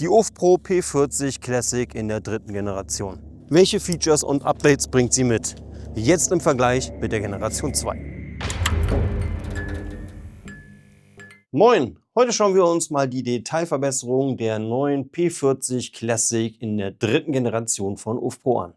Die UFPRO P40 Classic in der 3. Generation. Welche Features und Updates bringt sie mit? Jetzt im Vergleich mit der Generation 2. Moin! Heute schauen wir uns mal die Detailverbesserungen der neuen P40 Classic in der 3. Generation von UFPRO an.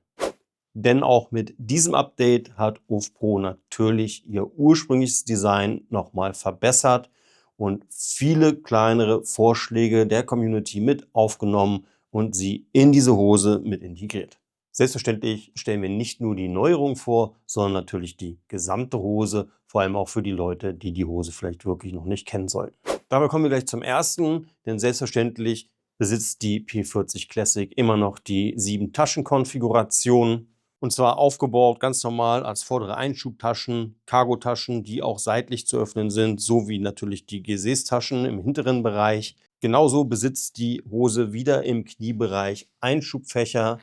Denn auch mit diesem Update hat UFPRO natürlich ihr ursprüngliches Design nochmal verbessert und viele kleinere Vorschläge der Community mit aufgenommen und sie in diese Hose mit integriert. Selbstverständlich stellen wir nicht nur die Neuerung vor, sondern natürlich die gesamte Hose, vor allem auch für die Leute, die die Hose vielleicht wirklich noch nicht kennen sollten. Dabei kommen wir gleich zum ersten, denn selbstverständlich besitzt die P40 Classic immer noch die 7-Taschen-Konfiguration. Und zwar aufgebaut ganz normal als vordere Einschubtaschen, Cargotaschen, die auch seitlich zu öffnen sind, sowie natürlich die Gesäßtaschen im hinteren Bereich. Genauso besitzt die Hose wieder im Kniebereich Einschubfächer,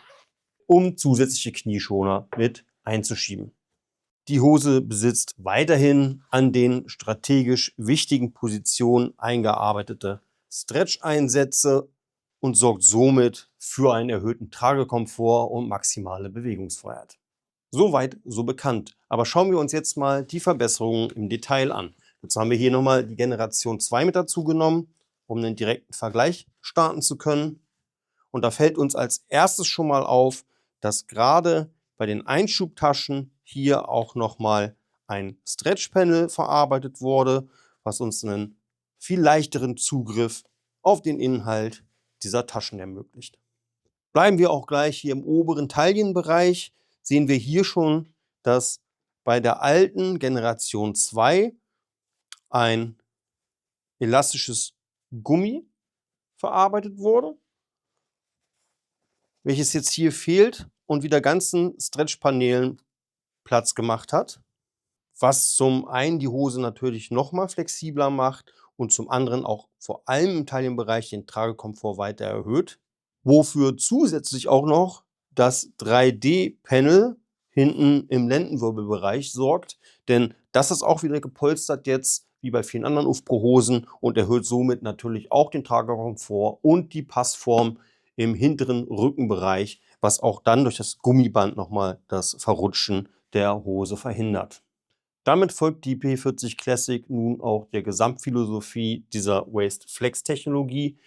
um zusätzliche Knieschoner mit einzuschieben. Die Hose besitzt weiterhin an den strategisch wichtigen Positionen eingearbeitete Stretch-Einsätze und sorgt somit für einen erhöhten Tragekomfort und maximale Bewegungsfreiheit. Soweit, so bekannt. Aber schauen wir uns jetzt mal die Verbesserungen im Detail an. Jetzt haben wir hier nochmal die Generation 2 mit dazu genommen, um einen direkten Vergleich starten zu können. Und da fällt uns als erstes schon mal auf, dass gerade bei den Einschubtaschen hier auch nochmal ein Stretch-Panel verarbeitet wurde, was uns einen viel leichteren Zugriff auf den Inhalt dieser Taschen ermöglicht. Bleiben wir auch gleich hier im oberen Taillenbereich, sehen wir hier schon, dass bei der alten Generation 2 ein elastisches Gummi verarbeitet wurde, welches jetzt hier fehlt und wieder ganzen Stretch-Paneelen Platz gemacht hat, was zum einen die Hose natürlich nochmal flexibler macht und zum anderen auch vor allem im Taillenbereich den Tragekomfort weiter erhöht. Wofür zusätzlich auch noch das 3D-Panel hinten im Lendenwirbelbereich sorgt, denn das ist auch wieder gepolstert jetzt, wie bei vielen anderen UFPRO-Hosen, und erhöht somit natürlich auch den Tragekomfort und die Passform im hinteren Rückenbereich, was auch dann durch das Gummiband nochmal das Verrutschen der Hose verhindert. Damit folgt die P40 Classic nun auch der Gesamtphilosophie dieser Waist-Flex-Technologie,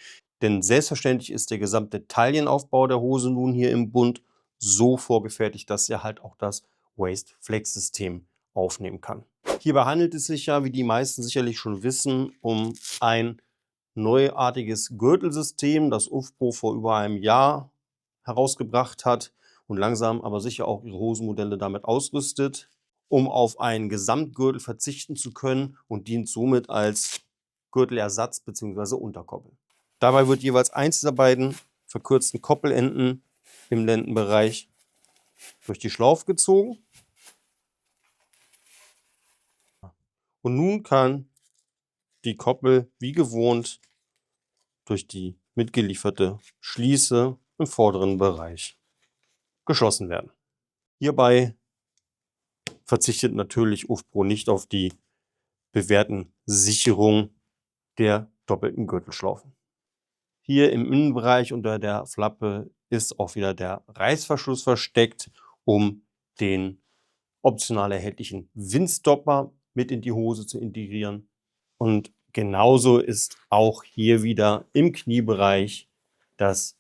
denn selbstverständlich ist der gesamte Taillenaufbau der Hose nun hier im Bund so vorgefertigt, dass er halt auch das Waist-Flex-System aufnehmen kann. Hierbei handelt es sich ja, wie die meisten sicherlich schon wissen, um ein neuartiges Gürtelsystem, das UFPRO vor über einem Jahr herausgebracht hat und langsam aber sicher auch ihre Hosenmodelle damit ausrüstet, um auf einen Gesamtgürtel verzichten zu können, und dient somit als Gürtelersatz bzw. Unterkoppel. Dabei wird jeweils eins dieser beiden verkürzten Koppelenden im Lendenbereich durch die Schlaufe gezogen. Und nun kann die Koppel wie gewohnt durch die mitgelieferte Schließe im vorderen Bereich geschlossen werden. Hierbei verzichtet natürlich UFPRO nicht auf die bewährten Sicherungen der doppelten Gürtelschlaufen. Hier im Innenbereich unter der Flappe ist auch wieder der Reißverschluss versteckt, um den optional erhältlichen Windstopper mit in die Hose zu integrieren. Und genauso ist auch hier wieder im Kniebereich das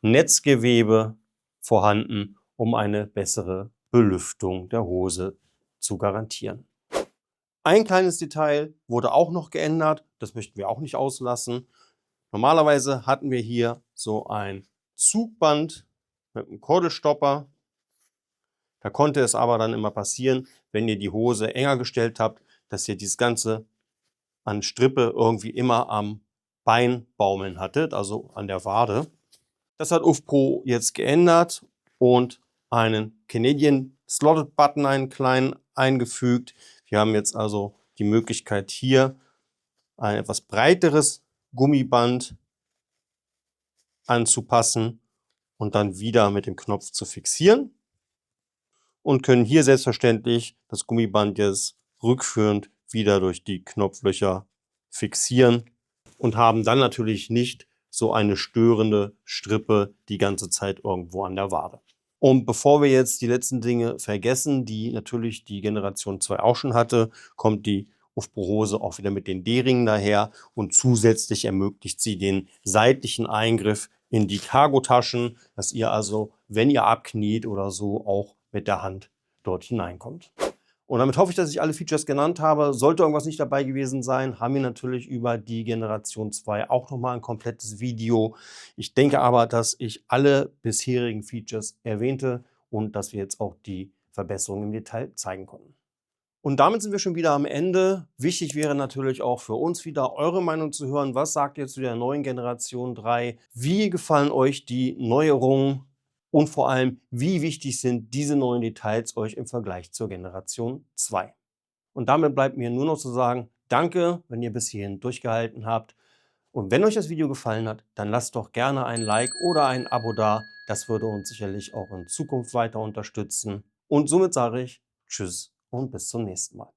Netzgewebe vorhanden, um eine bessere Belüftung der Hose zu garantieren. Ein kleines Detail wurde auch noch geändert, das möchten wir auch nicht auslassen. Normalerweise hatten wir hier so ein Zugband mit einem Kordelstopper. Da konnte es aber dann immer passieren, wenn ihr die Hose enger gestellt habt, dass ihr dieses Ganze an Strippe irgendwie immer am Bein baumeln hattet, also an der Wade. Das hat UFPRO jetzt geändert und einen Canadian Slotted Button, einen kleinen, eingefügt. Wir haben jetzt also die Möglichkeit, hier ein etwas breiteres Gummiband anzupassen und dann wieder mit dem Knopf zu fixieren. Und können hier selbstverständlich das Gummiband jetzt rückführend wieder durch die Knopflöcher fixieren und haben dann natürlich nicht so eine störende Strippe die ganze Zeit irgendwo an der Wade. Und bevor wir jetzt die letzten Dinge vergessen, die natürlich die Generation 2 auch schon hatte, kommt die UFPRO-Hose auch wieder mit den D-Ringen daher und zusätzlich ermöglicht sie den seitlichen Eingriff in die Cargotaschen, dass ihr also, wenn ihr abkniet oder so, auch mit der Hand dort hineinkommt. Und damit hoffe ich, dass ich alle Features genannt habe. Sollte irgendwas nicht dabei gewesen sein, haben wir natürlich über die Generation 2 auch nochmal ein komplettes Video. Ich denke aber, dass ich alle bisherigen Features erwähnte und dass wir jetzt auch die Verbesserungen im Detail zeigen konnten. Und damit sind wir schon wieder am Ende. Wichtig wäre natürlich auch für uns wieder eure Meinung zu hören. Was sagt ihr zu der neuen Generation 3? Wie gefallen euch die Neuerungen? Und vor allem, wie wichtig sind diese neuen Details euch im Vergleich zur Generation 2? Und damit bleibt mir nur noch zu sagen, danke, wenn ihr bis hierhin durchgehalten habt. Und wenn euch das Video gefallen hat, dann lasst doch gerne ein Like oder ein Abo da. Das würde uns sicherlich auch in Zukunft weiter unterstützen. Und somit sage ich Tschüss und bis zum nächsten Mal.